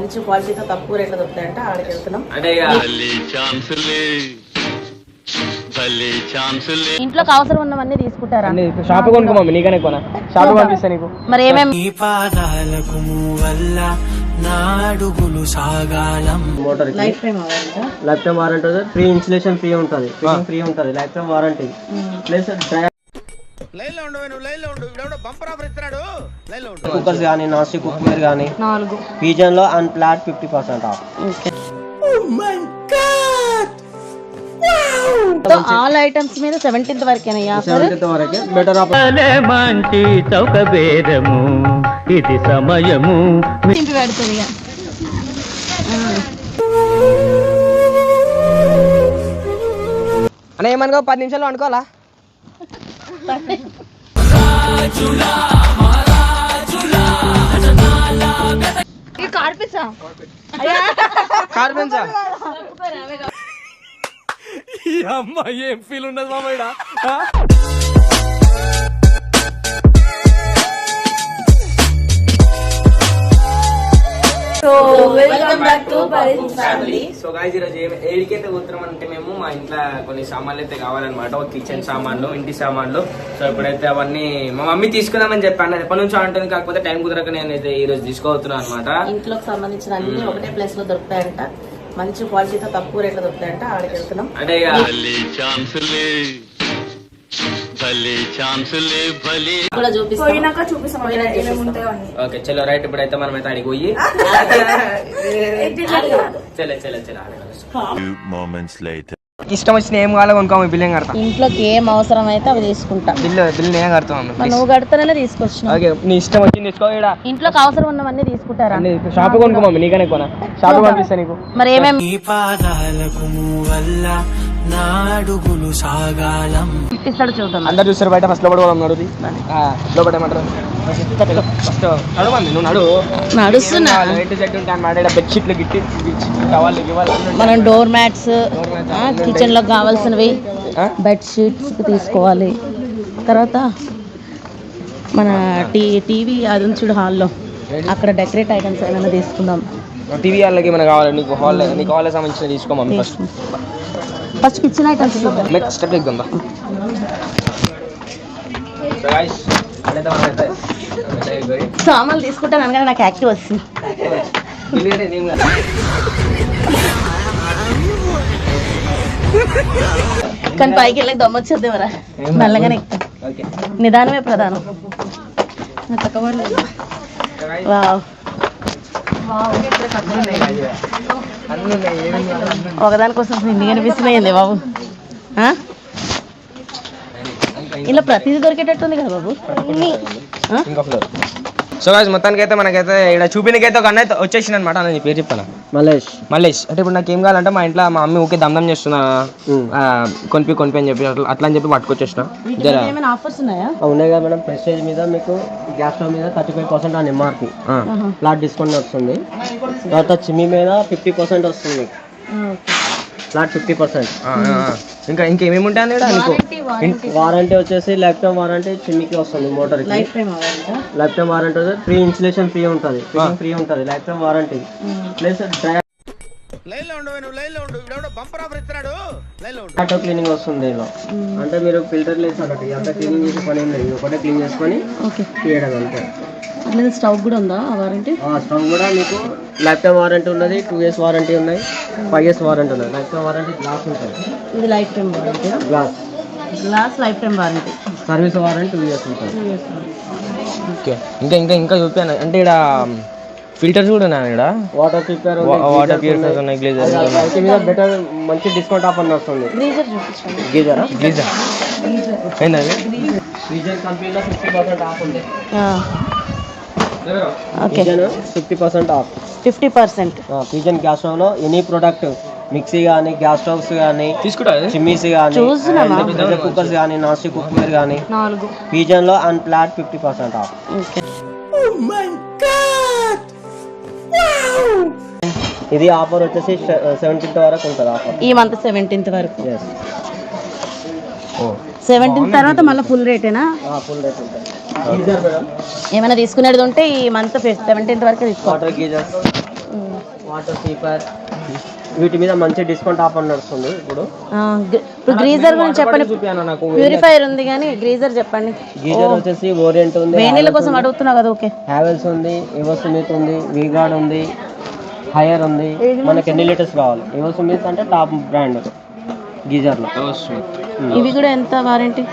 మంచి క్వాలిటీతో తక్కువ రేట్లో దొరుకుతాయంట. ఆడికి వెళ్తున్నాం. ఇంట్లోకి అవసరం ఉన్నవన్నీ తీసుకుంటారా? షాప్ కొనుక్కో మమ్మీ, నీకనే కొనా షాప్ పంపిస్తా నీకు. మరి ఏమేమి motor life time warranty, free installation free ఉంటుంది, ఫ్రీ ఉంటుంది, life time warranty. Plus cookers కానీ, నాన్ స్టిక్ కుక్కర్ కానీ 4 పీజన్ లో and flat 50% of. All items మీద 17th వరకేనయ్యా? 17th వరకే. బెటర్ ఆఫ్ మంచి చౌక భేదము, ఇది సమయము పెడుతుంది. అనే ఏమనుకో 10 నిమిషాలు అనుకోవాలా? అమ్మ ఏం ఫీల్ ఉండదు మామయ్య. సో గైస్ ఈరోజు ఏడికైతే కూర్చున్నాం అంటే మేము మా ఇంట్లో కొన్ని సామాన్లు అయితే కావాలన్నమాట, ఒక కిచెన్ సామాన్లు, ఇంటి సామాన్లు. సో ఇప్పుడైతే అవన్నీ మా మమ్మీ తీసుకుందామని చెప్పాను, ఎప్పటి నుంచో అంటుంది, కాకపోతే టైం కుదరక నేనైతే ఈ రోజు తీసుకోవతున్నాను అనమాట. ఇంట్లోకి సంబంధించిన అన్ని ఒకటే ప్లేస్ లో దొరుకుతాయంట, మంచి క్వాలిటీతో తక్కువ రేట్లో దొరుకుతాయంట. ఆడికి వెళ్తున్నాం. అంటే కూడా చూపిస్తాం. ఓకే చలో రైట్, ఇప్పుడైతే మనం అయితే అడిగి పోయి ఇష్టం వచ్చిన ఏం కావాలో కొనుక్కో, బిల్లు కడతా. ఇంట్లోకి ఏం అవసరం అయితే అవి తీసుకుంటా. బిల్లు నేను కడతాను. నువ్వు కడతాననే తీసుకొచ్చిన. నీ ఇష్టం వచ్చింది తీసుకో. ఇంట్లోకి అవసరం ఉన్నవన్నీ తీసుకుంటారా? షాప్ కొనుక్కో మమ్మీ, నీకనే కొనా షాప్ పంపిస్తా నీకు. మరి ఏమేమి ఇస్తాడు చూద్దాం. అందరు చూస్తారు బయట. ఫస్ట్ లోపల నడుది, లోపడేమంటారు ఫస్ట్ నడవండి. నువ్వు నడుస్తున్నా. బెడ్షీట్లు గిట్టి టవాళ్ళు ఇవ్వాలి. మనం డోర్ మ్యాట్స్, కిచెన్ లో కావాల్సినవి, బెడ్ షీట్స్ తీసుకోవాలి. తర్వాత మన టీవీ అది చూడు హాల్లో, అక్కడ డెకరేట్ ఐటమ్స్ ఏమైనా తీసుకుందాం. టీవీ వాళ్ళకి ఏమైనా కావాలి నీకు, హాల్ నీకు హాల్ సంబంధించిన తీసుకోమమ్మీ. First kitchen items next step ఎగ్దాం. సామాన్లు తీసుకుంటాను అనగానే నాకు యాక్టివ్ వస్తుంది. కానీ పైకి వెళ్ళి దమ్మ వచ్చేది మరా, మెల్లగానే ఎక్కుతాం. నిదానమే ప్రధానం. వావ్, ఒకదానికోసం ఇన్ని కనిపిస్తున్నాయండి బాబు. ఇలా ప్రతిదీ దొరికేటట్టుంది కదా బాబు. సో గాయ్స్ మొత్తానికి అయితే మనకైతే ఇక్కడ చూపినకైతే ఒక అన్నయ్య వచ్చేసింది అనమాట. అన్న నీ పేరు చెప్పాను? మల్లేష్. అంటే ఇప్పుడు నాకు ఏం కావాలంటే మా ఇంట్లో మా మమ్మీ ఊకే దమ్దం చేస్తున్నా, కొనిపి అని చెప్పి అట్లా అని చెప్పి పట్టుకొచ్చేసిన. ఆఫర్స్ ఉన్నాయా? ఉన్నాయి కదా మేడం. ప్రెస్టేజ్ మీద మీకు గ్యాస్ స్టవ్ మీద 35% ఆన్ ఎంఆర్పి ఫ్లాట్ డిస్కౌంట్ వస్తుంది. తర్వాత చిమ్మి మీద 50% వస్తుంది మీకు, ఫ్లాట్ 50%. ఇంకా ఇంకేమేమి ఉంటాయి వారంటీ వచ్చేసి లైఫ్ టైం వారంటీ చిమ్మికి వస్తుంది, motor life time warranty, free installation free ఉంటుంది, ఫ్రీ ఉంటుంది, life time warranty. Plus auto cleaning వస్తుంది దీనిలో. అంటే మీరు ఫిల్టర్ లేదు అన్నట్టు, అంతా క్లీనింగ్ చేసే పని ఏం లేదు, ఒకటే క్లీన్ చేసుకొని తీయడం అంతే. స్టవ్ కూడా ఉందా వారంటీ? స్టవ్ కూడా మీకు లైఫ్ టైం వారంటీ ఉన్నది, 2 years వారంటీ ఉన్నాయి, 5 years వారంటీ ఉన్నది. లైఫ్ టైం వారంటీ గ్లాస్ ఉంటుంది. ఇది life time warranty. Glass life time warranty. Service warranty 2 years ఉంటుంది. ఓకే. ఇంకా చూపాను అంటే ఇక్కడ ఫిల్టర్స్ కూడా ఉన్నాయి, ఇక్కడ వాటర్ ప్యూరిఫైయర్స్ ఉన్నాయి, గ్లేజర్ మీద బెటర్ మంచి డిస్కౌంట్ ఆఫర్ వస్తుంది. గీజర్ ఏంటండి? గీజర్ కంపెనీలో 50% ఆఫ్ ఉంది. 50% ఆఫ్. 50%. పిజన్ గ్యాస్ స్టవ్ లో ఎనీ ప్రొడక్ట్, మిక్సీ కానీ, గ్యాస్ స్టవ్స్ కానీ, చిమ్మీస్ కానీ, కుక్కర్స్ కానీ, నాన్ స్టిక్ కుక్కర్ కానీ పిజన్ లో అండ్ ఫ్లాట్ 50% ఆఫ్. ఇది ఆఫర్ వచ్చేసి 17th వరకు ఉంటుంది ఆఫర్. ఈ మంత్ 17th వరకు. 17th తర్వాత మళ్ళీ ఫుల్ రేటేనా? ఫుల్ రేట్ ఉంటుంది. ఏమైనా తీసుకునేది ఉంటే ఈ మంత్ 17th వరకు తీసుకోవాలి. వాటర్ హీటర్ వీటి మీద మంచి డిస్కౌంట్ ఆఫర్ నడుస్తుంది ఇప్పుడు. ఇప్పుడు గ్రీజర్ గురించి చెప్పండి. ప్యూరిఫైర్ ఉంది కానీ గ్రీజర్ చెప్పండి. గీజర్ వచ్చేసి ఓరియంట్ ఉంది, వేడి నీళ్ళ కోసం అడుగుతున్నా కదా. ఓకే, హ్యావెల్స్ ఉంది, ఎవోస్మిత్ ఉంది, వీగార్డ్ ఉంది, హైయర్ ఉంది. మనకి ఎన్ని లీటర్స్ కావాలి? ఎవోస్మిత్ అంటే టాప్ బ్రాండ్ గీజర్ లో. ఇవి కూడా ఎంత వారంటీ?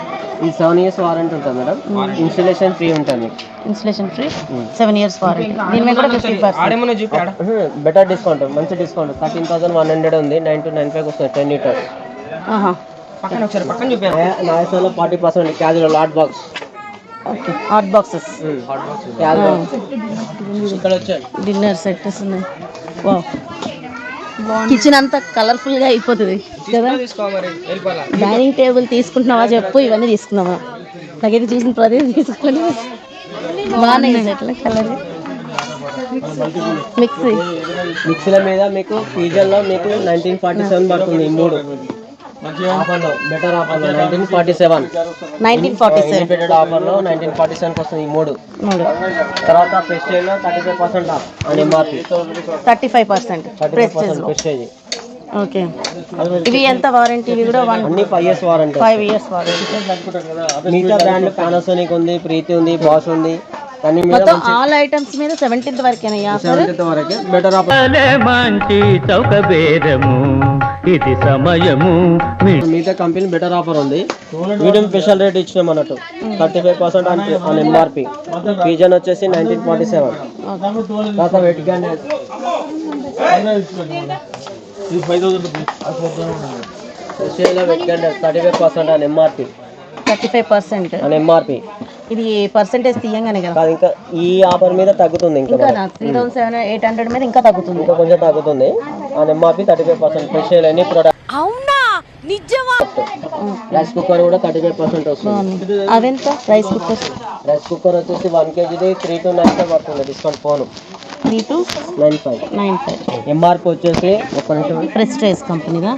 ఈ 7 years వారంటీ ఉంటుంది మేడం. ఇన్స్టలేషన్ ఫ్రీ ఉంటుంది. Installation free, 7 years warranty. దీని మీద కూడా 50% బెటర్ డిస్కౌంట్, మంచి డిస్కౌంట్. 13,100 ఉంది, 9,295 వస్తుంది 10 liters. నాయసాలో 40% casual hot box. Hot boxes, ఇక్కడ వచ్చాడు డిన్నర్ సెట్స్ ఉన్నాయి. వావ్, కిచెన్ అంతా కలర్ఫుల్ గా అయిపోతుంది కదా. డైనింగ్ టేబుల్ తీసుకుంటున్నావా చెప్పు, ఇవన్నీ తీసుకున్నావా? నాకైతే చూసిన ప్రతి తీసుకొని బాగున్నాయి సెట్లు. కలర్ మిక్సీల మీద మీకు పీజన్లో మీకు 1947 పడుతుంది. ఈ 3 ఆఫర్లో బెటర్ ఆఫర్లో 1947 ఆఫర్లో 1947 వస్తుంది ఈ 3. తర్వాత ప్రెస్టేజ్లో 35% ఆఫ్ అని ఎంఆర్పి. 35% ప్రెస్టేజ్. ఓకే, ఇవి ఎంత వారంటీ? ఇవి కూడా అన్ని 5 years వారంటీ. 5 years warranty. మిగతా బ్రాండ్ పానాసోనిక్ ఉంది, ప్రీతి ఉంది, బాస్ ఉంది. మొత్తం ఆల్ ఐటమ్స్ మీద 17th వరకేనయ్యా? 17th వరకే బెటర్ ఆఫర్. మంచి చౌక బేరము ఇది సమయము. మిగతా కంపెనీ బెటర్ ఆఫర్ ఉంది. మీడియం స్పెషల్ రేట్ ఇచ్చినాం అన్నట్టు 35% అని ఎంఆర్పి. పీజన్ వచ్చేసి 1947. తర్వాత వెట్ క్యాండిల్ 35% అని ఎంఆర్పి. 35% అని ఎంఆర్పి. ఇది పర్సెంటేజ్ తీయంగానే కదా. ఇంకా ఈ ఆఫర్ మీద తగ్గుతుంది. ఇంకా 3,800 మీద ఇంకా తగ్గుతుంది. ఇంకా కొంచెం తగ్గుతుంది. అని ఎంఆర్పి 35%. స్పెషల్ అని ప్రొడక్ట్. అవునా, నిజమా? రైస్ కుక్కర్ కూడా 35% వస్తుంది. అవెంత రైస్ కుక్కర్? రైస్ కుక్కర్ వచ్చేసి 1 kg 3,295 పడుతుంది డిస్కౌంట్. ఫోన్ 3,295. ఎంఆర్పి వచ్చేసి ఒక నిమిషం, ప్రెస్టేజ్ కంపెనీదా.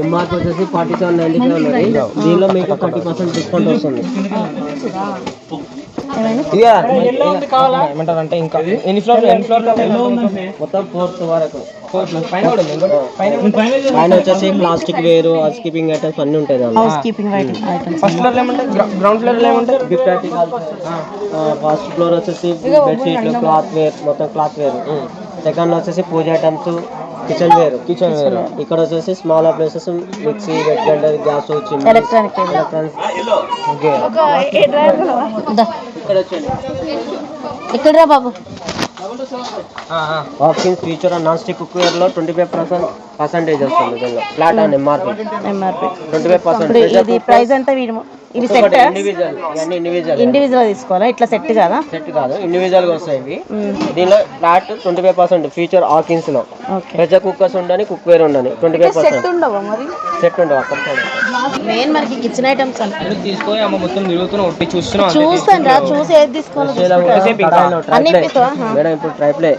ఎంఆర్పి వచ్చేసి 47.95 ఉంది. దీనిలో మీకు 30% డిస్కౌంట్ వస్తుంది. ఏమంటారంటే ఇంకా ఎన్ని ఫ్లోర్ మొత్తం 4th వరకు. పైన వచ్చేసి ప్లాస్టిక్ వేరు, హౌస్ కీపింగ్ ఐటమ్స్ అన్ని ఉంటాయి. House keeping items. First floor ఏమంటే గ్రౌండ్ ఫ్లోర్ ఏమంటే గిఫ్ట్ ఆర్టికల్. ఫస్ట్ ఫ్లోర్ వచ్చేసి బెడ్షీట్లు, క్లాత్ వేర్, మొత్తం క్లాత్ వేర్. సెకండ్ లో వచ్చేసి పూజ ఐటమ్స్, కిచెన్ వేర్. ఇక్కడ వచ్చేసి small appliances, mixie, wet grinder, gas, electronic. ఇక్కడ రా బాబు. Options feature non stick cooker లో 25% వస్తుంది. Flat and MRP 25%. ఇది ప్రైస్ ఎంత? ఇది సెట్ ఇండివిజువల్ తీసుకోవాలా? ఇట్లా సెట్ కాదా? సెట్ కాదు, ఇండివిజువల్ గా వస్తాయి ఇవి. దీనిలో ఫ్లాట్ 25% ఫీచర్. ఆకిన్స్ లో ప్రెషర్ కుక్కర్స్ ఉండని, కుక్ వేర్ ఉండని 25%. సెట్ ఉండవా మరి? సెట్ ఉండవు అక్కడ. మెయిన్ మనకి కిచెన్ ఐటమ్స్ తీసుకొని అమ్మ మొత్తం తిరుగుతున్నా ఒట్టి చూస్తున్నాం. చూస్తాను రా, చూసి ఏది తీసుకోవాలి. మేడం ఇప్పుడు ట్రైప్లే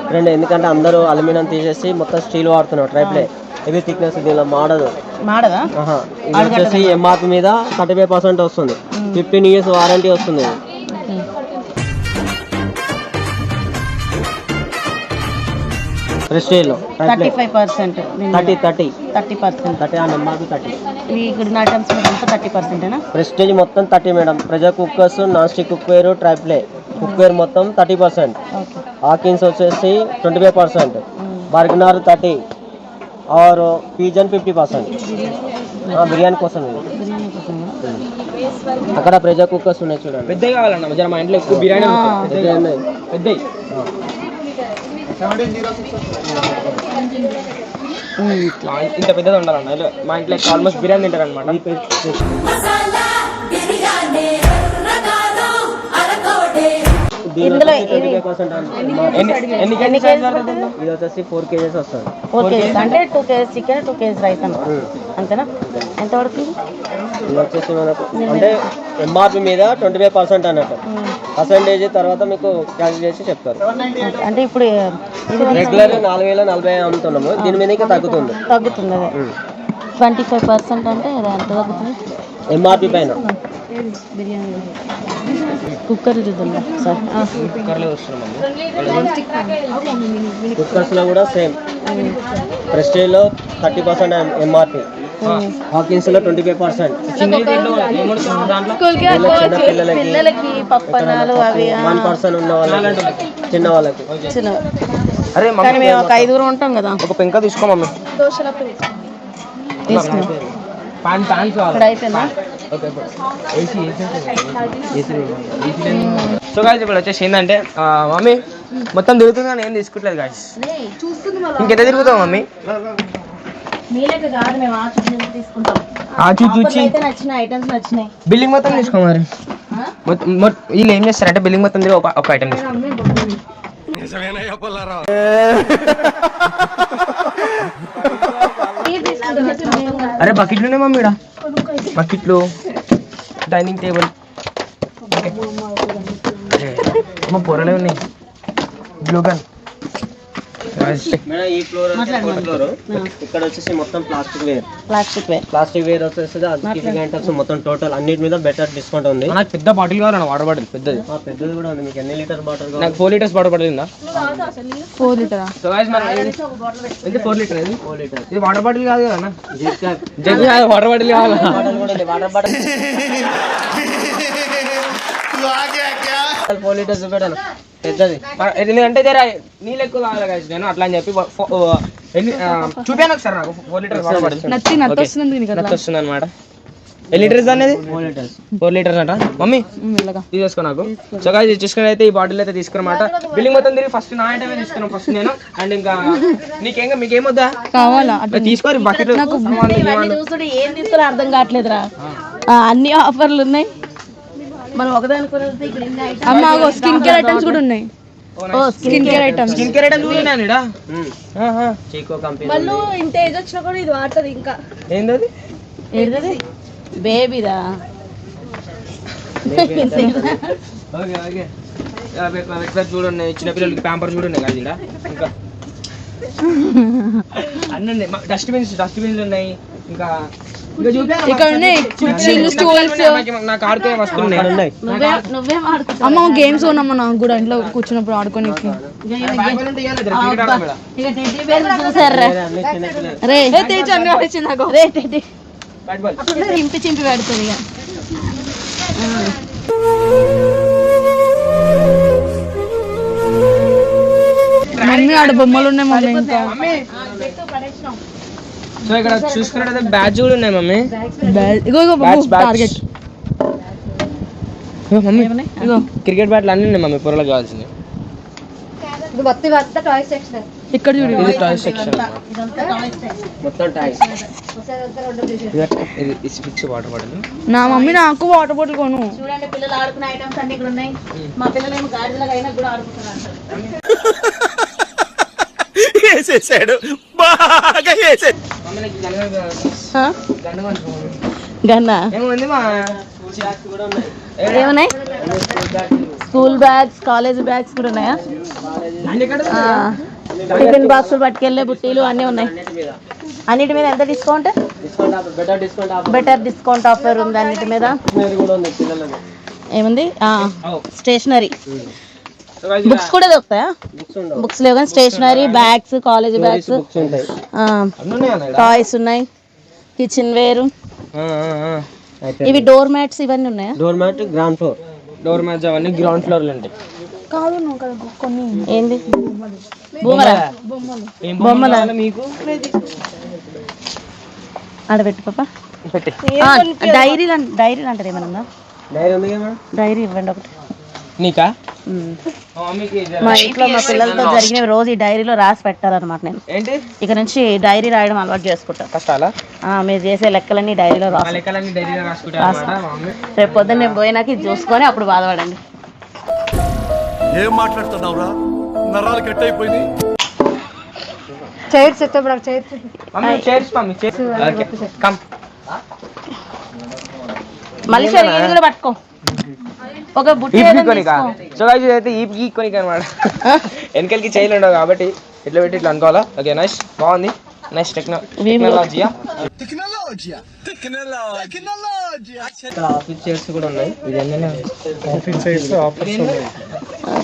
ఫ్రెండ్, ఎందుకంటే అందరూ అల్యూమినియం తీసేసి మొత్తం స్టీల్ వాడుతున్నారు. ట్రైప్లే ఇది థిక్నెస్, దీనిలో మాడదా. ఇది వచ్చేసి ఎంఆర్పి మీద 35% వస్తుంది. 15 years వారంటీ వస్తుంది. ప్రెస్టేజ్ లో 35%. 30 అని ఎంఆర్పి 30. ఇక్కడ ఐటమ్స్ మీద 30%. ప్రెస్టేజ్ మొత్తం 30 madam. Pressure cookers, non stick cookware, triply cookware మొత్తం 30%. ఆకిన్స్ వచ్చేసి 25%. బర్గనర్ 30 और పిజన్ 50%. బిర్యానీ కోసం ఇది. అక్కడ ప్రెషర్ కుక్కర్స్ ఉన్నాయి చూడండి. పెద్దవి కావాలన్నా మా ఇంట్లో ఎక్కువ బిర్యానీ పెద్దవి. ఇంత పెద్దది ఉండాలన్న. మా ఇంట్లో ఆల్మోస్ట్ బిర్యానీ తింటారు అనమాట. ఇందులో ఇది వచ్చేసి 4 kg వస్తుంది. 4 kg అంటే 2 kg చికెన్, 2 kg రైస్ అంతేనా? ఎంత పడుతుంది? ఇది వచ్చేసి మనకు అంటే ఎంఆర్పి మీద 25% అన్నట్టు. పర్సెంటేజ్ తర్వాత మీకు క్యాల్కులేట్ చేసి చెప్తారు. అంటే ఇప్పుడు రెగ్యులర్ 4,040 అమ్ముతున్నాము. దీని మీద ఇంకా తగ్గుతుంది. అదే 25% అంటే ఎంత తగ్గుతుంది? ఎంఆర్పి పైన బిర్యానీ కుక్కర్ చూద్దాం సార్. కుక్కర్లో వస్తున్నాం. కుక్కర్స్లో కూడా సేమ్. ప్రెస్టేజ్లో 30% ఎంఆర్పి, హాకిన్స్లో 25%. పిల్లలకి పప్పనాలు అవి 1% ఉన్న వాళ్ళకి, చిన్న వాళ్ళకి. అరే కానీ మేము ఒక 5 ఉంటాం కదా. ఒక పెంక తీసుకో మమ్మీ. తీసుకున్నాం ఇక్కడ అయిపోయిందా? సో గాయస్ ఇప్పుడు వచ్చేసి ఏంటంటే మమ్మీ మొత్తం తిరుగుతుంది కానీ ఏం తీసుకోవట్లేదు గాయస్. ఇంకెంత తిరుగుతావు మమ్మీ? మీలక కాదు, మేము తీసుకుంటాం. చూచి నచ్చిన ఐటమ్స్ నచ్చినాయి. బిల్లింగ్ మొత్తం తీసుకో మరి. వీళ్ళు ఏం చేస్తారంటే బిల్లింగ్ మొత్తం తిరిగి ఒక ఐటమ్ తీసుకో. అరే బకెట్లునే మమ్మీ ఇక్కడ, బకెట్లు, డైనింగ్ టేబుల్ అమ్మ పొరలే ఉన్నాయి. Blue gun. మేడం ఈ ఫ్లోర్ ఇక్కడ వచ్చేసి మొత్తం ప్లాస్టిక్ వేర్ వచ్చేసి అడ్వాన్స్ మొత్తం టోటల్ అన్నిటి మీద బెటర్ డిస్కౌంట్ ఉంది. నాకు పెద్ద బాటిల్ కావాలన్న, వాటర్ బాటిల్ పెద్దది. పెద్దది కూడా ఉంది. మీకు ఎన్ని లీటర్ బాటిల్? నాకు 4 లీటర్స్ వాటర్ బాటిల్ ఉందా? 4 లీటరా? సో గాయ్స్ మన ఇది 4 లీటర్. ఇది 4 లీటర్. ఇది వాటర్ బాటిల్ కాదు కదా అన్న, జగ్ కాదు, వాటర్ బాటిల్ కావాలా? వాటర్ బాటిల్ 4 లీటర్స్ పెట్టాను పెద్దది. ఎందుకంటే జర నీళ్ళు ఎక్కువ కావాలి గాయ్స్, నేను అట్లా అని చెప్పి చూపాను ఒకసారి నాకు 4 లీటర్ వాటర్ బాటిల్ వస్తుంది అనమాట. ఎన్ని లీటర్స్ అనేది? 4 లీటర్స్ అంట మమ్మీ. తీసేసుకో నాకు. సో గాయ్స్ చూసుకుని అయితే ఈ బాటిల్ అయితే తీసుకున్నమాట. బిల్లింగ్ మొత్తం తిరిగి ఫస్ట్ నా ఐటమే తీసుకున్నాం ఫస్ట్ నేను. అండ్ ఇంకా మీకేమొద్దా కావాలా తీసుకోరు బకెట్. చూస్తుంటే ఏం తీసుకోవాలో అర్థం కావట్లేదురా. అన్ని ఆఫర్లు ఉన్నాయి. మనం ఒకదానికి స్కిన్ కేర్ ఐటమ్స్ కూడా ఉన్నాయి. Skin care items చీకో company. వాళ్ళు ఇంత ఏజ్ వచ్చినా కూడా ఇది వాడుతుంది. ఇంకా ఏంటది? ఏంటది? బేబీదా? చూడండి, చిన్నపిల్లలకి ప్యాంపర్ చూడండి కదా ఇక్కడ. ఇంకా అన్నీ ఉన్నాయి. డస్ట్బిన్స్ ఉన్నాయి. ఇంకా ఇక్కడ ఉన్నాయి స్టూల్స్. నాకు ఆడుకునే వస్తువులు ఉన్నాయి. నువ్వేం ఆడుకుంటావు? అమ్మ గేమ్స్ ఉన్నామ్మా నాకు కూడా ఇంట్లో కూర్చున్నప్పుడు ఆడుకోనికి. చింపి చింపి పెడుతుంది ఇక. మమ్మీ ఆడ బొమ్మలు ఉన్నాయి మమ్మీ. ఇంకా సో ఇక్కడ చూసుకున్నట్టయితే బ్యాచ్ కూడా ఉన్నాయి మమ్మీ. టార్గెట్ మమ్మీ క్రికెట్ బ్యాట్లు అన్నీ ఉన్నాయి మమ్మీ, పొరలకు కావాల్సింది. ఇక్కడ చూడు, ఇది టాయ్ సెక్షన్ మొత్తం టాయ్స్. ఇది ఫిక్స్ వాటర్ బాటిల్. నా మమ్మీ నాకు వాటర్ బాటిల్ కొను. చూడండి పిల్లలు ఆడుకునే ఐటమ్స్ అన్ని ఇక్కడ ఉన్నాయి. మా పిల్లలు ఏమో గాడిదలాగా అయినా కూడా ఆడుకుంటున్నారు. గన్నా ఏమున్నాయి? స్కూల్ బ్యాగ్స్, కాలేజ్ బ్యాగ్స్ కూడా ఉన్నాయా? టిఫిన్ బాక్సులు పట్టుకెళ్ళే బుట్టీలు అన్నీ ఉన్నాయి. అన్నిటి మీద ఎంత డిస్కౌంట్? బెటర్ డిస్కౌంట్ ఆఫర్ ఉంది అన్నిటి మీద. ఏముంది? స్టేషనరీ బుక్స్ కూడా దొరుకుతాయా? బుక్స్ లేవు కానీ stationery, bags, college bags, toys ఉన్నాయి, కిచెన్ వేర్. ఇవి డోర్ మ్యాట్స్ ఇవన్నీ ఉన్నాయా? Door mat ground floor. Door mats అవన్నీ గ్రౌండ్ ఫ్లోర్ లో ఉంటాయి. కాదు కొన్ని ఏంది? బొమ్మలా? బొమ్మలా మీకు ఆడబెట్టు పాప. పెట్టి డైరీలు అంటారు ఏమన్నా? డైరీ ఉంది కదా? డైరీ ఇవ్వండి ఒకటి. నీకా? మా ఇంట్లో మా పిల్లలతో జరిగినవి రోజు ఈ డైరీలో రాసి పెట్టాలన్నమాట. నేను ఏంటి ఇక నుంచి డైరీ రాయడం అలవాటు చేసుకుంటా. కష్టాలా? మీరు చేసే లెక్కలన్నీ డైరీలో రాసి రేపు పొద్దున్న నేను పోయినాక ఇది చూసుకొని అప్పుడు బాధపడండి. ఏం మాట్లాడుతున్నావురా? నరాలు కట్ అయిపోయింది. మళ్ళీ ఇది కూడా పట్టుకో. ఒక బుట్టి సో అయితే ఈ కొనిక అనమాట. వెనకలికి చైలు ఉండవు కాబట్టి ఇట్లా పెట్టి ఇట్లా అనుకోవాలా. ఓకే నైస్, బాగుంది. Nice technology. ఇక్కడ ఆఫీస్ చైర్స్ కూడా ఉన్నాయి.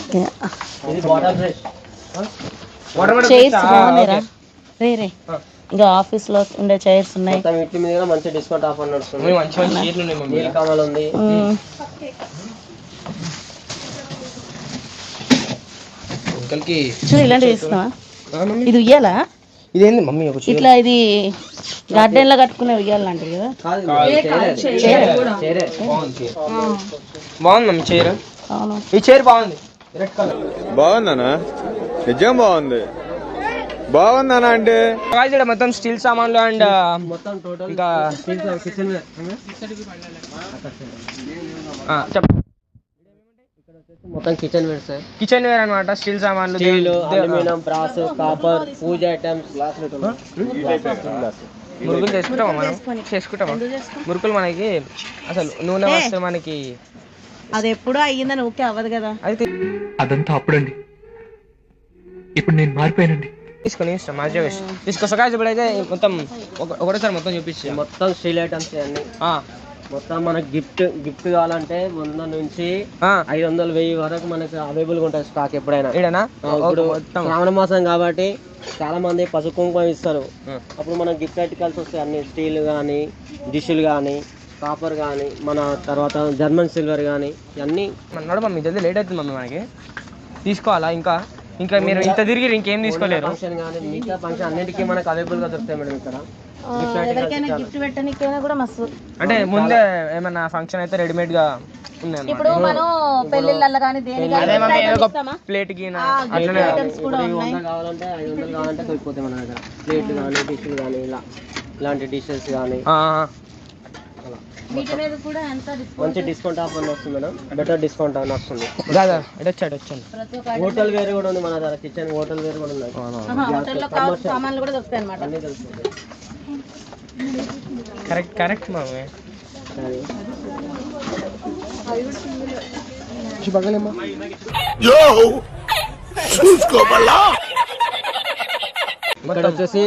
ఓకే ఇది బాటల్ బ్రష్. చైర్స్ బాగున్నాయిరా రే ఇంకా ఆఫీస్ లో ఉండే చైర్స్ ఉన్నాయి. మొత్తం వీటి మీద కూడా మంచి డిస్కౌంట్ ఆఫర్ నడుస్తుంది. మంచి మంచి చీరలు ఉన్నాయి మమ్మీ. నీల్ కమల్ ఉంది. అంకల్కి చూడు ఇలాంటివి తీసుకున్నావా? ఇది ఉయ్యాలా? ఇదేంది మమ్మీ ఒక చీర? ఇట్లా ఇది గార్డెన్ లో కట్టుకునే ఉయ్యాలి లాంటిది కదా? చైరే. బాగుంది మమ్మీ చీర. అవును ఈ చైర్ బాగుంది, రెడ్ కలర్. బాగుందనా? నిజం బాగుంది. బాగుందనా అంటే ఇక్కడ మొత్తం స్టీల్ సామాన్లు అండ్ మొత్తం టోటల్ ఇంకా కిచెన్ వేర్. మొత్తం kitchenware sir. Kitchenware అనమాట. స్టీల్ సామాన్లు, steel, aluminium, brass, copper, puja items. మురుకులు చేసుకుంటామా మనం? చేసుకుంటామా మురుకులు? మనకి అసలు నూనె వస్తే మనకి అది ఎప్పుడూ అయ్యిందని ఓకే అవ్వదు కదా. అయితే అదంతా అప్పుడండి, ఇప్పుడు నేను మారిపోయానండి. తీసుకొని ఇష్టం మంచిగా తీసుకొస్తా. ఇప్పుడైతే మొత్తం ఒకటేసారి మొత్తం చూపించి మొత్తం స్టీల్ ఐటమ్స్ అన్ని. మొత్తం మనకి గిఫ్ట్ కావాలంటే 100 నుంచి 500, 1000 వరకు మనకు అవైలబుల్ గా ఉంటుంది స్టాక్ ఎప్పుడైనా. ఇప్పుడు శ్రావణ మాసం కాబట్టి చాలా మంది పసుపు కుంకుమ ఇస్తారు. అప్పుడు మనకి గిఫ్ట్ ఆర్టికల్స్ వస్తాయి అన్ని. స్టీల్ కానీ, డిష్లు కానీ, కాపర్ కానీ, మన తర్వాత జర్మన్ సిల్వర్ కానీ ఇవన్నీ. మమ్మీ జల్దీ లేట్ అవుతుంది మమ్మీ మనకి. తీసుకోవాలా? ఇంకా మీరు ఇంత తిరిగి ఇంకేం తీసుకోలేరు. ఫంక్షన్ కానీ మిగతా ఫంక్షన్ అన్నిటికీ మనకు అవైలబుల్ గా దొరుకుతాయి మేడం ఇక్కడ. ఎవరికైనా గిఫ్ట్ పెట్టడానికైనా కూడా మస్తు. అంటే ముందే ఏమన్నా ఫంక్షన్ అయితే రెడీమేడ్ గా ఉంది. ఇప్పుడు మనం పెళ్లిళ్ళల్లో కానీ దేని ప్లేట్ కి కావాలంటే 500 కావాలంటే దొరికిపోతాయి మన దగ్గర. ప్లేట్ కానీ, డిష్లు కానీ, ఇలాంటి డిషెస్ కానీ వీటి మీద కూడా ఎంత మంచి డిస్కౌంట్ ఆఫర్ వస్తుంది మేడం. బెటర్ డిస్కౌంట్ అని వస్తుంది. వచ్చాడు. హోటల్ వేర్ కూడా ఉంది మన దగ్గర. కిచెన్ హోటల్ వేర్ కూడా ఉన్నాయి. హోటల్లో సామాన్లు కూడా దొరుకుతాయి అన్నమాట. అన్ని దొరుకుతాయి. Correct mummy. ఇక్కడ వచ్చేసి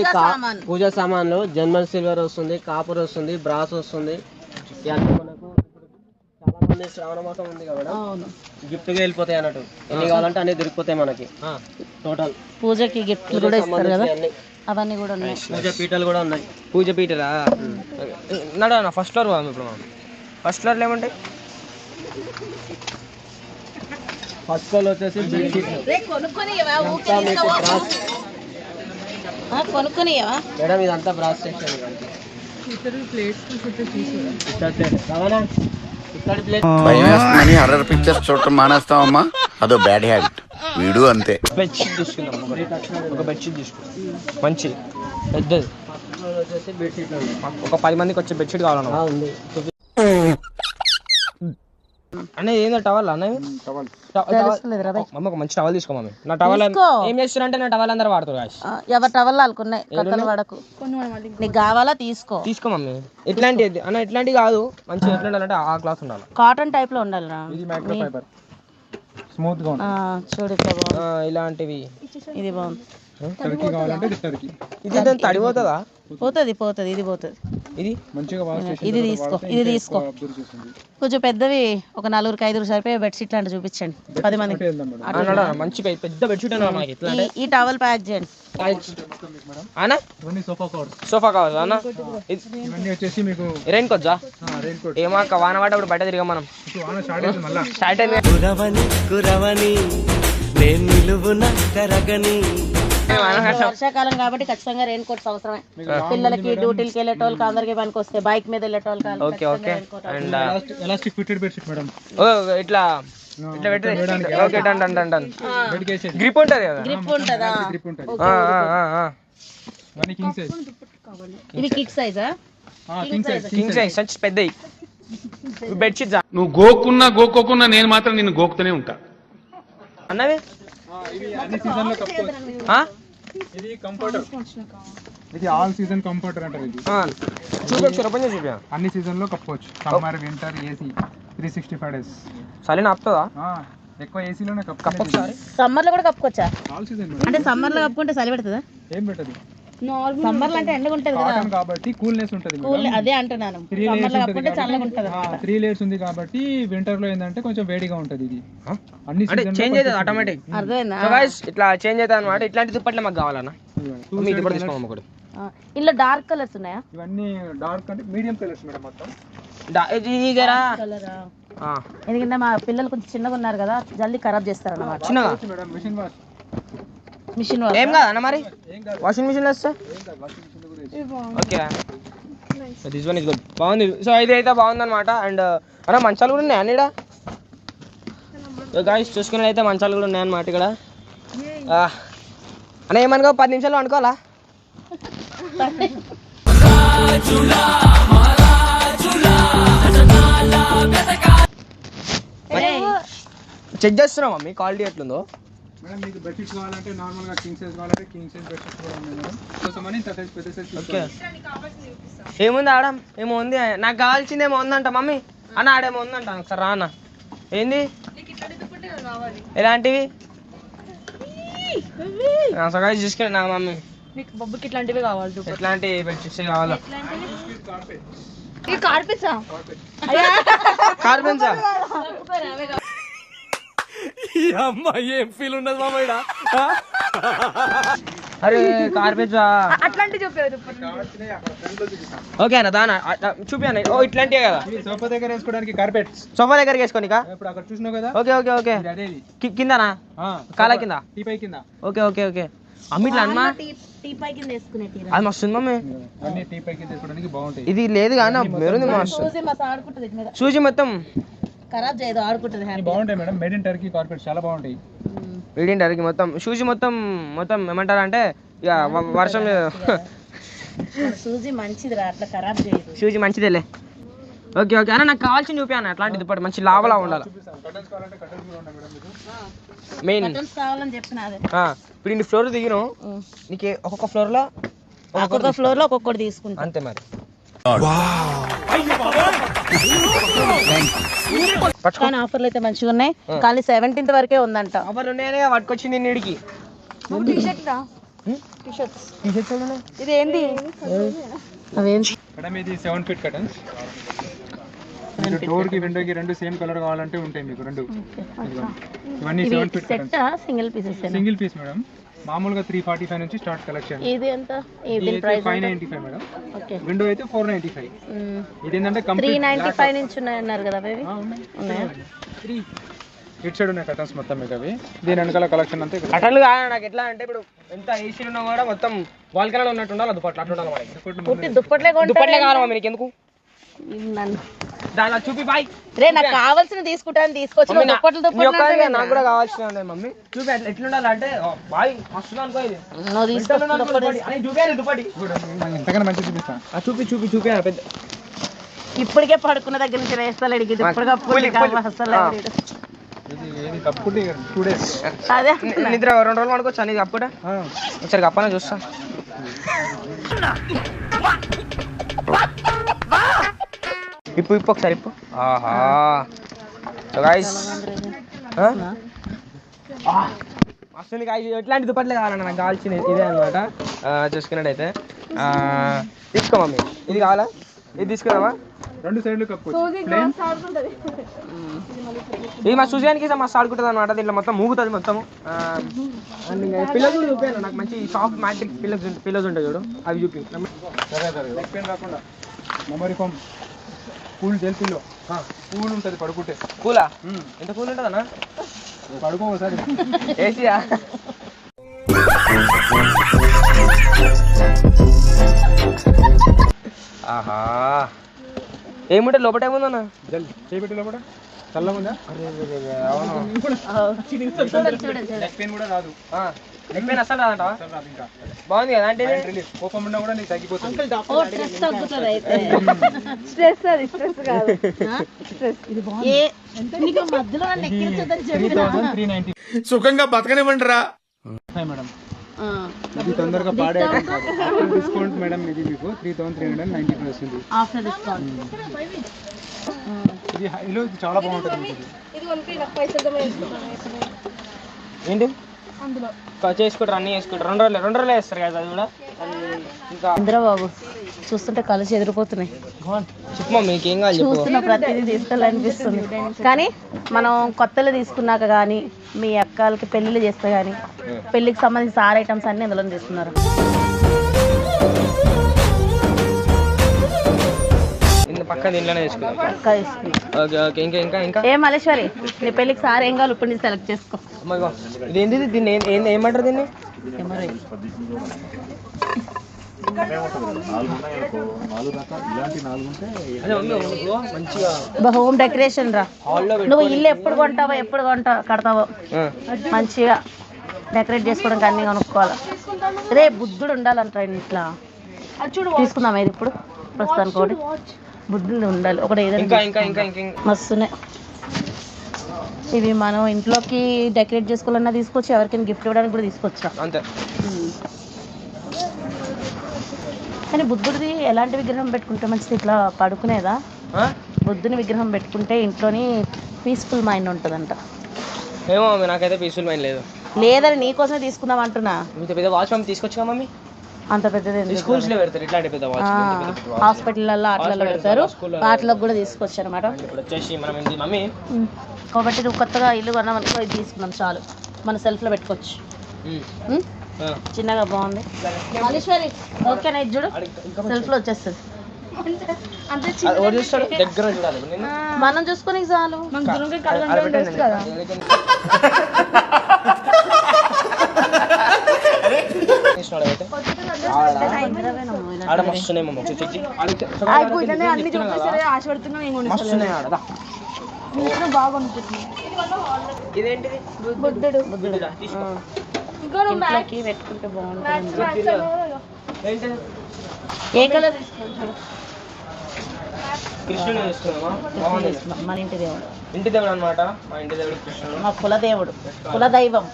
పూజా సామాన్లు, జర్మన్ సిల్వర్ వస్తుంది, కాపర్ వస్తుంది, బ్రాస్ వస్తుంది. ఇవన్నీ మనకు చాలా మంది శ్రావణ మాసం ఉంది కదా గిఫ్ట్ గా వెళ్ళిపోతాయి అన్నట్టు. ఎన్ని కావాలంటే అన్ని దొరికిపోతాయి మనకి. టోటల్ పూజకి గిఫ్ట్లు కూడా ఇస్తారు కదా, అవన్నీ కూడా ఉన్నాయి. పూజ పీటలు కూడా ఉన్నాయి. పూజ పీటలా? నడా ఫస్ట్ ఫ్లోర్ పోదాం ఇప్పుడు మనం. ఫస్ట్ ఫ్లోర్లో ఏమంటాయి? ఫస్ట్ ఫ్లోర్ వచ్చేసి బెడ్షీట్. మేడం ఇదంతా బ్రాస్ సెక్షన్. భయం వేస్తుందని హర్రర్ పిక్చర్స్ చూడటం మానేస్తామమ్మా. అదో బ్యాడ్ హ్యాబిట్. వీడు అంతే. బెడ్షీట్ తీసుకుందాం. ఒక బెడ్షీట్ తీసుకుందాం మంచి పెద్దది. వచ్చేసి బెడ్షీట్ ఒక 10 మందికి వచ్చే బెడ్షీట్ కావాలన్నా ఉంది. అన్న ఏందో టవల్ అన్న? మమ్మీ ఒక మంచి టవల్ తీసుకో మమ్మీ. నా టవల్ ఏం చేస్తున్నా నా టవల్ అందరూ వాడుతారు. ఎవరి టవల్ వాళ్ళకున్నాయి, కథలు వాడకు. నీకు కావాలా తీసుకో మమ్మీ. ఎట్లాంటి అన్న? ఎట్లాంటివి కాదు, మంచి ఎట్లా ఉండాలంటే ఆ క్లాత్ ఉండాలి. కాటన్ టైప్ లో ఉండాలిరా. స్మూత్ గా చూడు ఇలాంటివి. ఇది బాగుంది. ఇది తడిపోతుందా? పోతుంది. ఇది పోతుంది. ఇది తీసుకో. కొంచెం పెద్దవి ఒక 4-5 సరిపోయే బెడ్షీట్ లాంటి చూపించండి 10 మందికి. మంచి పెద్ద బెడ్షీట్ అన్న. ఈ టవల్ ప్యాక్ చేయండి. సోఫా కవర్స్ అన్న. రెయిన్ కోట్జా? ఏమో వాన పడ్డప్పుడు బయట తిరిగాం మనం. స్టార్ట్ అయింది. వర్షాకాలం కాబట్టి ఖచ్చితంగా రెయిన్ కోట్స్ అవసరమే. పిల్లలకి డ్యూటీలకి వెళ్ళేటోళ్ళకి అందరికి పనికి వస్తాయి. బైక్ మీద వెళ్ళేటోళ్ళకి. ఇట్లా గ్రిప్ ఉంటది కదా? గ్రిప్ ఉంటదా? ఇవి కిడ్ సైజా? కింగ్ సైజ్ సచ్ పెద్దవి బెడ్షీట్. నువ్వు గోక్కోకున్నా నేను మాత్రం నిన్ను గోకుతూనే ఉంటా అన్నవి. ఇది కంఫర్టర్. ఇది ఆల్ సీజన్ కంఫర్టర్ అంటారు. ఇది చూపి అన్ని సీజన్ లో కప్పుకోవచ్చు. Summer, winter, AC 365 days. చలి ఆపుతుందా? ఎక్కువ ఏసీలోనే సమ్మర్ లో కూడా కప్పుకోవచ్చా? All season. అంటే సమ్మర్ లో కప్పుకుంటే చలి పెడుతుందా? ఏం పెట్టదు. నార్మల్ సమ్మర్ అంటే ఎండగా ఉంటది కదా, కాటన్ కాబట్టి కూల్నెస్ ఉంటుంది కూల్. అదే అంటున్నాను, సమ్మర్ లో కప్పుకుంటే చల్లగా ఉంటది. 3 లేయర్స్ ఉంది కాబట్టి వింటర్ లో ఏంటంటే కొంచెం వేడిగా ఉంటది. ఇది అన్ని అంటే season లో చేంజ్ కొంచెం అవుతుంది ఆటోమేటిక్. అర్థమైందా? సో గైస్ ఇట్లా చేంజ్ అవుతుంది అనమాట. ఇట్లాంటి దుప్పట్లే మాకు కావాలన్నా. మీ దుప్పటి తీసుకోమమ్మ ఒకటి. ఇందులో డార్క్ కలర్స్ ఉన్నాయా? ఇవన్నీ డార్క్ అంటే మీడియం కలర్స్ మేడం మొత్తం. ఇది జరా కలరా? ఎందుకంటే మా పిల్లలు కొంచెం చిన్నగా ఉన్నారు కదా, జల్దీ ఖరాబ్ చేస్తారు అన్నమాట. చిన్నగా మేడం మిషన్ వాష్ మిషన్ ఏం కాదన్న మరి వాషింగ్ మిషన్ వస్తే okay. This one is good, బాగుంది. సో ఇది అయితే బాగుంది అనమాట. అండ్ అన్న మంచాలు కూడా ఉన్నాయి అన్న ఇక్కడ గాయస్, చూసుకున్నట్లయితే మంచాలు కూడా ఉన్నాయి అనమాట ఇక్కడ. అన్న ఏమనుకో 10 నిమిషాలు అనుకోవాలా? చెక్ చేస్తున్నాం మమ్మీ క్వాలిటీ ఎట్లుందో. మేడం మీకు బెడ్షీట్స్ కావాలంటే నార్మల్ గా కింగ్ సైజ్ కావాలంటే కింగ్ సైజ్ బెడ్షీట్స్ కూడా ఉన్నాయి మేడం. కోసమని ఇంత సైజ్ పెద్ద సైజ్ ఓకే. ఏముంది ఆడ? ఏమో ఉంది, నాకు కావాల్సింది ఏమో ఉందంట మమ్మీ. అన్న ఆడేమో ఉందంట, ఒకసారి రా అన్న. ఏంది ఎలాంటివి? సగా చూసుకుని నా మమ్మీ నీకు బొబ్బుకి ఇట్లాంటివి కావాలి. ఎట్లాంటి బెడ్షీట్స్ కావాలా? ఈ కార్పెట్సా? కార్పెన్సా? ఏం ఫీల్ ఉండదు మామ ఈడ. అరే కార్పెన్సా అట్లాంటివి చూపేది. ఓకే అన్న దానా చూపి అన్న. ఓ ఇట్లాంటివే కదా సోఫా దగ్గర వేసుకోవడానికి కార్పెట్స్. సోఫా దగ్గరికి వేసుకోనికా? ఇప్పుడు అక్కడ చూసినావు కదా. Okay okay okay. అదేది కిందనా? కాలా కింద? టీపై కింద. Okay okay okay. అమ్మిట్లా అమ్మా టీపై కింద వేసుకునే తీరా. అది మస్తుంది మమ్మీ. అన్ని టీపై కింద వేసుకోవడానికి బాగుంటాయి. ఇది లేదు కానీ మెరుంది మస్తు. సూజీ మస్తు ఆడుకుంటది ఇది మీద. సూజీ మొత్తం ఖరాబ్ చేయదు, ఆడుకుంటది హ్యాపీ. బాగుంటాయి madam. Made in Turkey carpets చాలా బాగుంటాయి. వీడింటారు మొత్తం షూజీ మొత్తం మొత్తం ఏమంటారు అంటే ఇక వర్షం సూజీ మంచిది రా, అట్లా ఖరాబ్ చేయదు. షూజీ మంచిదేలే. ఓకే ఓకే అన్న, నాకు కావాల్సింది చూపి అన్న. అట్లాంటి దుప్పటి మంచి లావలా ఉండాలి. మెయిన్ కర్టన్స్ కావాలని చెప్పిన అదే. ఇప్పుడు ఇన్ని ఫ్లోర్ దిగినాం, నీకు ఒక్కొక్క ఫ్లోర్ లో ఒక్కొక్క ఫ్లోర్ లో ఒక్కొక్కటి తీసుకుంటా అంతే మరి. కానీ ఆఫర్లు అయితే మంచిగా ఉన్నాయి, కానీ 17th వరకే ఉందంట. ఆఫర్లు ఉన్నాయనే పట్టుకొచ్చింది నీడికి. ఇది ఏంది? అవేం మేడం ఇది 7 ఫీట్ కర్టన్స్. డోర్ కి విండో కి రెండు సేమ్ కలర్ కావాలంటే ఉంటాయి మీకు రెండు. ఇవన్నీ 7 feet set single pieces. Single piece madam. మామూలుగా 345 నుంచి స్టార్ట్ కలెక్షన్. ఇది ఎంత? ఇది ప్రైస్ 595 మేడం. ఓకే. విండో అయితే 495. ఇది ఏంటంటే 395 నుంచి ఉన్నాయన్నారు కదా బేబీ. ఉన్నాయా? ఇట్ సైడ్ ఉన్నాయి కర్టన్స్ మొత్తం మీకు అవి. దీని వెనకాల కలెక్షన్ అంతా ఇక్కడ. అటలు కాదు నాకు ఎట్లా అంటే ఇప్పుడు ఎంత ఏసీ ఉన్నా కూడా మొత్తం వాల్ కలర్ ఉన్నట్టు ఉండాలి దుప్పట్లు. అట్లా ఉండాలి మనకి. పుట్టి దుప్పట్లే దుప్పట్లే కావాలమ్మా మీకు ఎందుకు? నన్ను దాని చూపి బాయ్ రే, నాకు కావాల్సిన తీసుకుంటాను, తీసుకొచ్చి దుప్పట్లు నాకు కూడా కావాల్సిన మమ్మీ చూపి ఎట్లుండాలి అంటే బాయ్ మస్తు అనుకో. ఇది నువ్వు చూపి దుప్పటి ఎంతకన్నా మంచి చూపిస్తా. చూపి చూపి చూపి పెద్ద. ఇప్పటికే పడుకున్న దగ్గర నుంచి వేస్తాడు అడిగి ఇది కప్పుకుంటే 2 days. అదే నిద్ర 2 రోజులు పడుకోవచ్చు అనేది కప్పుకుంటే. ఒకసారి కప్పనే చూస్తా. ఇప్పు ఒకసారి ఇప్పు. ఆహా సో గైస్ వస్తుంది గైస్. ఎట్లాంటి దుప్పట్లే కావాలన్నా నాకు కావాల్సింది ఇదే అనమాట. చూసుకున్నట్టయితే తీసుకో మమ్మీ. ఇది కావాలా? ఇది తీసుకున్నావా? రెండు సైడ్లు కప్పుకోవచ్చు. ఇది మా సుజానికి మస్తు ఆడుకుంటుంది అనమాట. దీంట్లో మొత్తం మూగుతుంది మొత్తం. పిల్లలు కూడా చూపాను నాకు. మంచి సాఫ్ట్ మ్యాట్రిక్ పిల్లలు ఉంటాయి చూడు, అవి చూపి. లెగ్ పెయిన్ రాకుండా memory foam cool gel pillow. Cool ఉంటుంది పడుకుంటే. కూలా? ఎంత కూల్ ఉంటుంది అన్న? పడుకో ఒకసారి. ఏసీయా? ఆహా ఏముంటే లోపల ఏముందన్న? జల్ చేపెట్టి లోపల చల్లగా ఉందా? లెగ్ పెయిన్ కూడా రాదు. లెగ్ పెయిన్ అసలు రాదంటావా? ఇంకా బాగుంది కదా అంటే. రిలీఫ్ కోపం ఉన్నా కూడా నీకు తగ్గిపోతుంది. స్ట్రెస్ అది స్ట్రెస్ కాదు. మధ్యలో నన్ను ఎక్కించొద్దని చెప్పిన 3,390 సుఖంగా బతకనివ్వండి రా మేడం. ఇది తొందరగా పాడే డిస్కౌంట్ మేడం. ఇది మీకు 3,390 వస్తుంది ఆఫ్టర్ డిస్కౌంట్. ఇది హైలో. ఇది చాలా బాగుంటుంది మీకు. ఇది కొనుక్కి నాకు పైసలు ఏంటి చేసుకుంటారు, అన్ని చేసుకుంటారు. 2 రోజులు వేస్తారు కదా అది కూడా. ఇంకా ఇంద్రబాబు చూస్తుంటే కళ్ళు చెదిరిపోతున్నాయి. చెప్పు మమ్మీ, నీకేం కావాలి చెప్పు. చూస్తున్న ప్రతిదీ తీసుకోవాలనిపిస్తుంది. కానీ మనం కొత్తలు తీసుకున్నాక కానీ మీ అక్కలకి పెళ్ళిళ్ళు చేస్తే కానీ పెళ్ళికి సంబంధించిన సార్ ఐటమ్స్ అన్ని అందులో తీసుకున్నారు. పక్క దీంట్లోనే తీసుకున్నాం. పక్కా తీసుకున్నాం. Okay okay. ఇంకా ఇంకా ఇంకా ఏ మల్లేశ్వరి, నీ పెళ్ళికి సార్ ఏం కావాలి ఇప్పుడు నుంచి సెలెక్ట్ చేసుకో. ఇది ఏంటిది? దీన్ని ఏమంటారు దీన్ని? మంచిగా హోమ్ డెకరేషన్ రా. నువ్వు ఇల్లు ఎప్పుడు కడతావో మంచిగా డెకరేట్ చేసుకోవడానికి అన్ని కొనుక్కోవాలి. రే బుద్ధుడు ఉండాలంట ఇంట్లో. తీసుకుందాం ఇది ఇప్పుడు ప్రస్తుతానికి ఒకటి బుద్ధుడు ఉండాలి ఒకటి ఏదైనా. మస్తున్నాయి ఇవి. మనం ఇంట్లోకి డెకరేట్ చేసుకోవాలన్నా తీసుకోవచ్చు, ఎవరికైనా గిఫ్ట్ ఇవ్వడానికి కూడా తీసుకొచ్చా అంతే. కానీ బుద్ధుడిది ఎలాంటి విగ్రహం పెట్టుకుంటే మంచిది? ఇట్లా పడుకునేదా? బుద్ధుని విగ్రహం పెట్టుకుంటే ఇంట్లోని పీస్ఫుల్ మైండ్ ఉంటుందంట. ఏమో నాకైతే పీస్ఫుల్ మైండ్ లేదు. లేదని నీకోసమే తీసుకుందాం అంటున్నా. ఇంత పెద్ద వాచ్ మమ్మీ తీసుకొచ్చుగా మమ్మీ. అంత పెద్దది స్కూల్స్ లో పెడతారు ఇట్లాంటి పెద్ద వాచ్. హాస్పిటల్లో అట్లలో పెడతారు, వాటిలోకి కూడా తీసుకోవచ్చు అనమాట. ఇప్పుడు వచ్చేసి మనం ఏంటి మమ్మీ, కాబట్టి నువ్వు కొత్తగా ఇల్లు కొన్నాం అనుకో, ఇది తీసుకున్నాం చాలు, మన సెల్ఫ్లో పెట్టుకోవచ్చు. చిన్నగా బాగుంది. మల్లేశ్వరి ఓకేనా? ఇది చూడు సెల్ఫ్లో వచ్చేస్తుంది. దగ్గర చూడాలి, మనం చూసుకొని చాలు. ఆడ మస్తున్నాయి మమ్మీ. ఇదేంటిది? బుద్ధుడు ఇంట్లోకి పెట్టుకుంటే బాగుంటుంది. ఏ కలర్ తీసుకుంటారు? కృష్ణుడు తీసుకున్నామా? మన ఇంటి దేవుడు. ఇంటి దేవుడు అనమాట. మా ఇంటి దేవుడు కృష్ణుడు, మా కులదేవుడు, కులదైవం.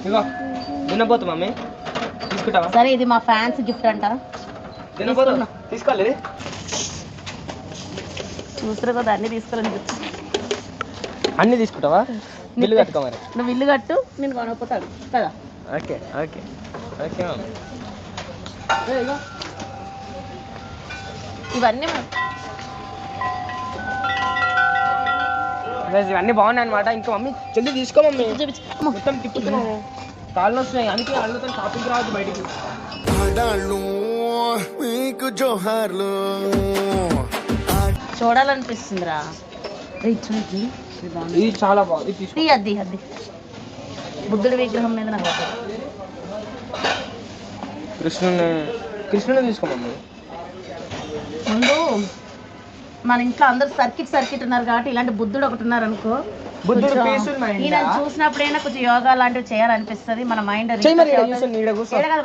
ఇగో తినబోతు మమ్మీ, తీసుకుంటావా? సరే ఇది మా ఫ్యాన్స్ గిఫ్ట్ అంట. తినబోతు తీసుకోవాలి. చూస్తారు కదా అన్ని తీసుకోవాలని చెప్తా. అన్ని తీసుకుంటావా? బిల్లు కట్టుకో మరి. నువ్వు ఇల్లు కట్టు, నేను కొనకపోతాడు కదా. Okay okay okay mummy. ఇవన్నీ ఇవన్నీ బాగున్నాయి అనమాట. ఇంకా మమ్మీ జల్దీ తీసుకో మమ్మీ. మొత్తం తిప్పుతున్నాము, కాళ్ళు వస్తున్నాయి. అందుకే వాళ్ళతో షాపింగ్ రావద్దు బయటికి. చూడాలనిపిస్తుందిరా. ఇది చాలా బాగుంది. అది బుద్ధుడి విగ్రహం మీద నాకు కృష్ణుని తీసుకోమమ్మా. ముందు మన ఇంట్లో అందరు సర్కిట్ ఉన్నారు కాబట్టి ఇలాంటి బుద్ధుడు ఒకటి ఉన్నారు అనుకో, ఈయన చూసినప్పుడైనా కొంచెం యోగా లాంటివి చేయాలనిపిస్తుంది. మన మైండ్ కదా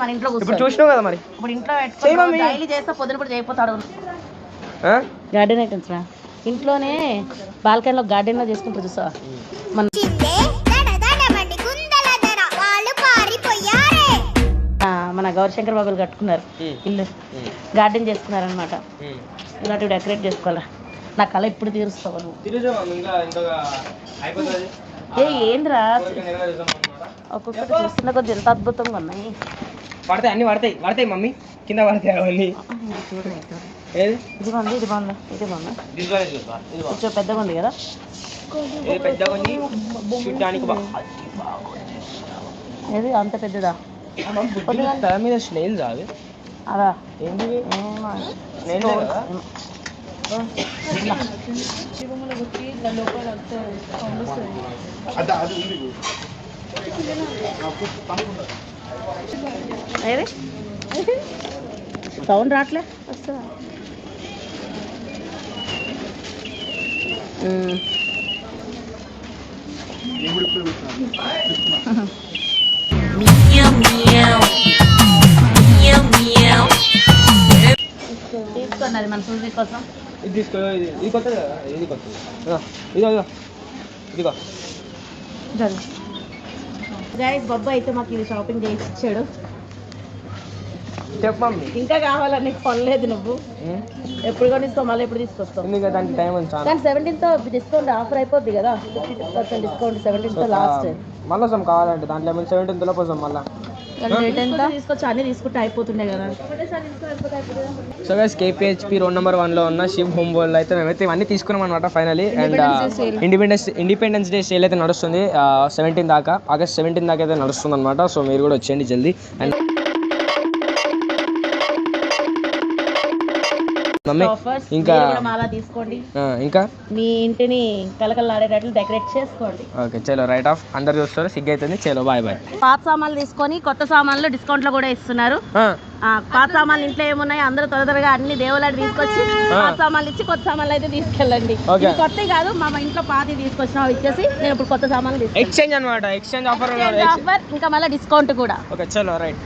మన ఇంట్లో చూసినావు కదా మరి. ఇప్పుడు ఇంట్లో పెట్టుకో డైలీ చేస్తే పొద్దున కూడా చేయకపోతాడు. గార్డెన్ ఐటమ్స్ రా. ఇంట్లోనే బాల్కనీలో గార్డెన్ లో చేసుకుంటారు చూసా. మన గౌరీశంకర్ బాబులు కట్టుకున్నారు ఇల్లు, గార్డెన్ చేసుకున్నారు అనమాట. ఇలాంటివి డెకరేట్ చేసుకోవాలా. నా కళ ఇప్పుడు తీరుస్తావు నువ్వు. ఏంద్రా ఒక్కొక్కటి చూస్తున్న కొద్ది ఎంత అద్భుతంగా ఉన్నాయి. పడతాయి, అన్ని పడతాయి మమ్మీ, కింద పడతాయి అవన్నీ. ఇది బాగుంది, ఇది బాగుందా? ఇది బాగుందా? కొంచెం పెద్దగా ఉంది కదా. ఏది అంత పెద్దదా? మీద స్నేల్ రాదు అదా? ఏంటి? ఏది సౌండ్ రావట్లే, వస్తుందా? తీసుకోండి అది మన సూజీ కోసం. ఇది తీసుకో. ఇది కొత్తది కదా, ఇది కొత్తది. ఇదిగో గైస్ బొబ్బ అయితే మాకు ఇది షాపింగ్ చేసి ఇచ్చాడు. చెప్పు మమ్మీ. ఇంకా కావాలా నీకు కొనలేదు నువ్వు ఎప్పుడు కొనిస్తావు మళ్ళీ ఎప్పుడు తీసుకొస్తావు ఎందుకు దానికి టైం ఉంది చాలా. కానీ 17th డిస్కౌంట్ ఆఫర్ అయిపోద్ది కదా 50% డిస్కౌంట్ 17th లాస్ట్ మళ్ళీ వస్తాం కావాలంటే దాంట్లో ఏమైనా 17th లోపు వస్తాం మళ్ళీ. రేట్ ఎంత తీసుకొచ్చి అన్ని తీసుకుంటే అయిపోతుండే కదా సో గైస్ కేపీహెచ్పి రోడ్ నెంబర్ 1 లో ఉన్న శివ్ హోమ్ వరల్డ్ అయితే మేమైతే ఇవన్నీ తీసుకున్నాం అనమాట finally. And independence day sale అయితే నడుస్తుంది 17 దాకా, ఆగస్ట్ 17 దాకా అయితే నడుస్తుంది అనమాట. సో మీరు కూడా వచ్చేయండి జల్దీ. అండ్ మమ్మీ ఇంకా అలా తీసుకోండి, ఇంకా మీ ఇంటిని కలకలాడేటట్లు డెకరేట్ చేసుకోండి. ఓకే చలో రైట్ ఆఫ్. అందరు చూస్తారు సిగ్గు అవుతుంది. చలో బాయ్ బాయ్. పాత సామాన్లు తీసుకొని కొత్త సామాన్లు డిస్కౌంట్ లో కూడా ఇస్తున్నారు. పాత సామాన్లు ఇంట్లో ఏమున్నాయి అందరూ త్వరగా అన్ని దేవులాడి తీసుకొచ్చి పాత సామాన్లు ఇచ్చి కొత్త సామాన్లు అయితే తీసుకెళ్ళండి. కొత్తవి కాదు మా ఇంట్లో పాతి తీసుకొచ్చిన ఇచ్చేసి నేను ఇప్పుడు కొత్త సామాన్లు ఎక్స్చేంజ్ అనమాట. ఎక్స్చేంజ్ ఆఫర్ ఇంకా మళ్ళీ డిస్కౌంట్ కూడా. ఓకే చలో రైట్.